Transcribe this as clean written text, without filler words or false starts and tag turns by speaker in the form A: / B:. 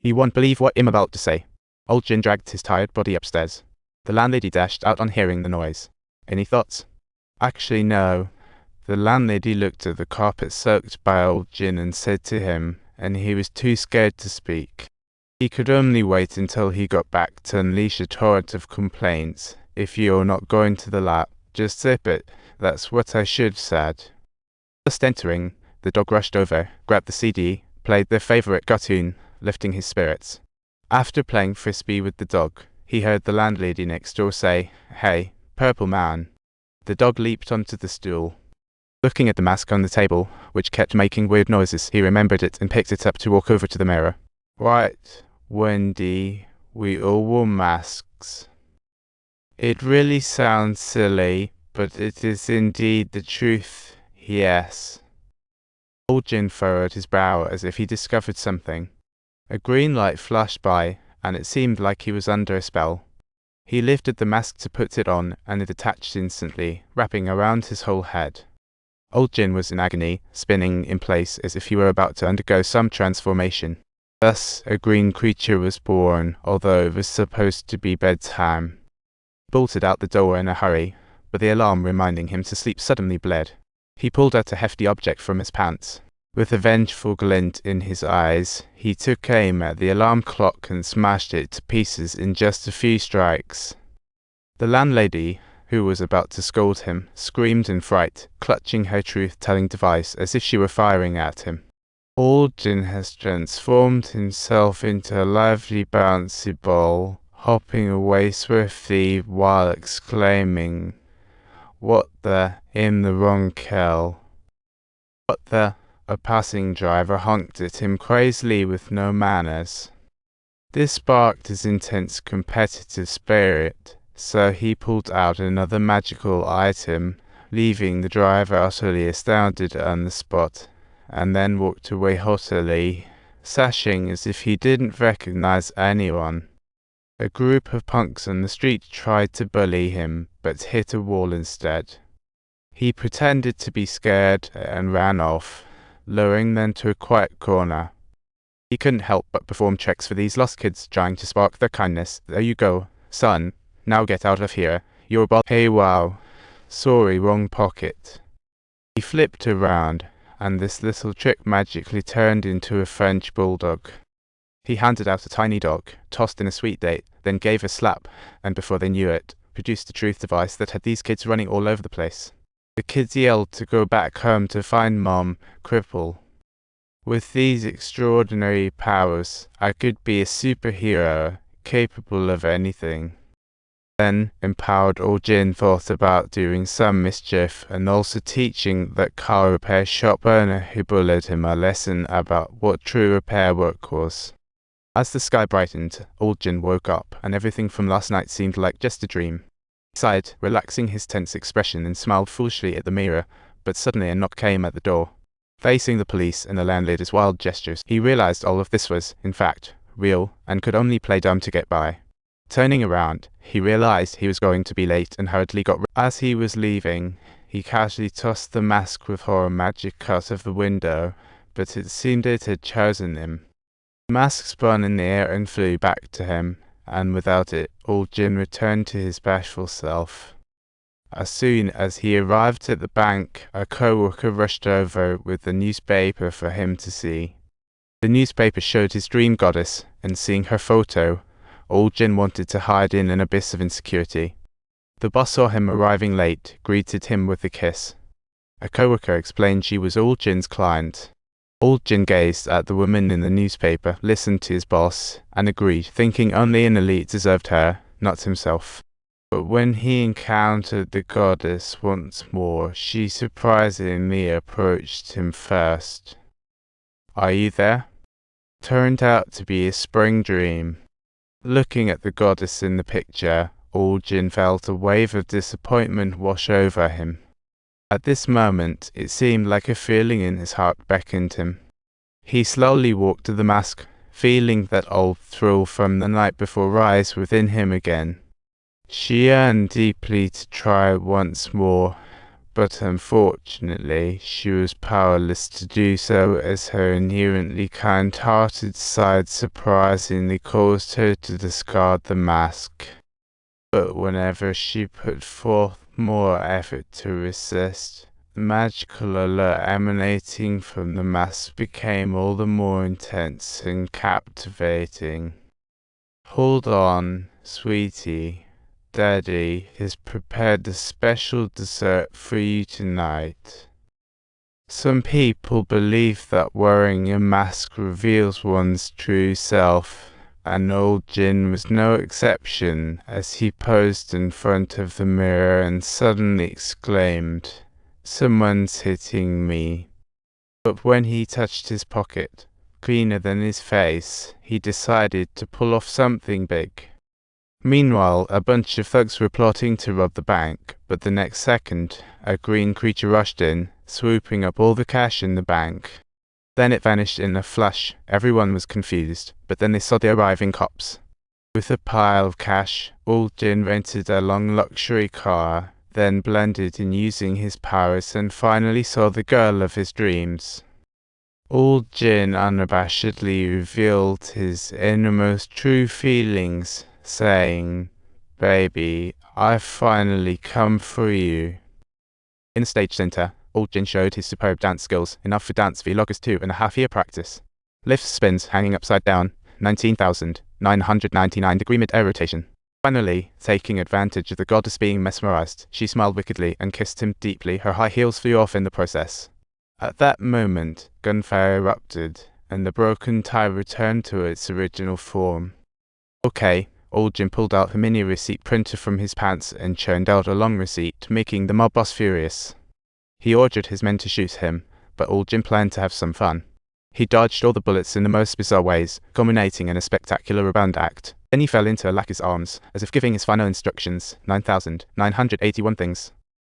A: He won't believe what I'm about to say. Old Jin dragged his tired body upstairs. The landlady dashed out on hearing the noise. Any thoughts? Actually, no. The landlady looked at the carpet soaked by Old Jin and said to him, and he was too scared to speak. He could only wait until he got back to unleash a torrent of complaints. If you're not going to the lab, just zip it. That's what I should have said. Just entering, the dog rushed over, grabbed the CD, played their favorite cartoon, lifting his spirits. After playing frisbee with the dog, he heard the landlady next door say, "Hey, purple man." The dog leaped onto the stool. Looking at the mask on the table, which kept making weird noises, he remembered it and picked it up to walk over to the mirror. Right, Wendy, we all wore masks. It really sounds silly, but it is indeed the truth, yes. Old Jin furrowed his brow as if he discovered something. A green light flashed by, and it seemed like he was under a spell. He lifted the mask to put it on, and it detached instantly, wrapping around his whole head. Old Jin was in agony, spinning in place as if he were about to undergo some transformation. Thus, a green creature was born, although it was supposed to be bedtime. He bolted out the door in a hurry, but the alarm reminding him to sleep suddenly bled. He pulled out a hefty object from his pants. With a vengeful glint in his eyes, he took aim at the alarm clock and smashed it to pieces in just a few strikes. The landlady, who was about to scold him, screamed in fright, clutching her truth-telling device as if she were firing at him. Old Jin has transformed himself into a lively bouncy ball, hopping away swiftly while exclaiming, "What the, in the wrong kell? What the?" A passing driver honked at him crazily with no manners. This sparked his intense competitive spirit, so he pulled out another magical item, leaving the driver utterly astounded on the spot, and then walked away haughtily, sashing as if he didn't recognize anyone. A group of punks on the street tried to bully him, but hit a wall instead. He pretended to be scared and ran off, luring them to a quiet corner. He couldn't help but perform tricks for these lost kids, trying to spark their kindness. "There you go, son. Now get out of here. You're Hey, wow. Sorry, wrong pocket." He flipped around, and this little trick magically turned into a French bulldog. He handed out a tiny dog, tossed in a sweet date, then gave a slap, and before they knew it, produced a truth device that had these kids running all over the place. The kids yelled to go back home to find Mom, cripple. With these extraordinary powers, I could be a superhero, capable of anything. Then, empowered, Old Jin thought about doing some mischief and also teaching that car repair shop owner who bullied him a lesson about what true repair work was. As the sky brightened, Old Jin woke up, and everything from last night seemed like just a dream. He sighed, relaxing his tense expression, and smiled foolishly at the mirror, but suddenly a knock came at the door. Facing the police and the landlady's wild gestures, he realized all of this was, in fact, real, and could only play dumb to get by. Turning around, he realized he was going to be late and hurriedly got As he was leaving, he casually tossed the mask with horror magic out of the window, but it seemed it had chosen him. The mask spun in the air and flew back to him, and without it, Old Jin returned to his bashful self. As soon as he arrived at the bank, a co-worker rushed over with the newspaper for him to see. The newspaper showed his dream goddess, and seeing her photo, Old Jin wanted to hide in an abyss of insecurity. The boss saw him arriving late, greeted him with a kiss. A co-worker explained she was Old Jin's client. Old Jin gazed at the woman in the newspaper, listened to his boss, and agreed, thinking only an elite deserved her, not himself. But when he encountered the goddess once more, she surprisingly approached him first. "Are you there?" Turned out to be a spring dream. Looking at the goddess in the picture, Old Jin felt a wave of disappointment wash over him. At this moment, it seemed like a feeling in his heart beckoned him. He slowly walked to the mask, feeling that old thrill from the night before rise within him again. She yearned deeply to try once more, but unfortunately she was powerless to do so, as her inherently kind-hearted side surprisingly caused her to discard the mask. But whenever she put forth more effort to resist, the magical allure emanating from the mask became all the more intense and captivating. "Hold on, sweetie. Daddy has prepared a special dessert for you tonight." Some people believe that wearing a mask reveals one's true self, and old Jin was no exception, as he posed in front of the mirror and suddenly exclaimed, "Someone's hitting me." But when he touched his pocket, cleaner than his face, he decided to pull off something big. Meanwhile, a bunch of thugs were plotting to rob the bank, but the next second, a green creature rushed in, swooping up all the cash in the bank. Then it vanished in a flash. Everyone was confused, but then they saw the arriving cops. With a pile of cash, old Jin rented a long luxury car, then blended in using his powers and finally saw the girl of his dreams. Old Jin unabashedly revealed his innermost true feelings, saying, "Baby, I've finally come for you." In the stage center, old Jin showed his superb dance skills, enough for dance vloggers 2.5 year practice. Lift spins hanging upside down, 19,999-degree mid-air rotation. Finally, taking advantage of the goddess being mesmerized, she smiled wickedly and kissed him deeply. Her high heels flew off in the process. At that moment, gunfire erupted, and the broken tie returned to its original form. "Okay." Old Jin pulled out a mini receipt printer from his pants and churned out a long receipt, making the mob boss furious. He ordered his men to shoot him, but Old Jin planned to have some fun. He dodged all the bullets in the most bizarre ways, culminating in a spectacular rebound act. Then he fell into Alaka's arms, as if giving his final instructions, 9,981 things.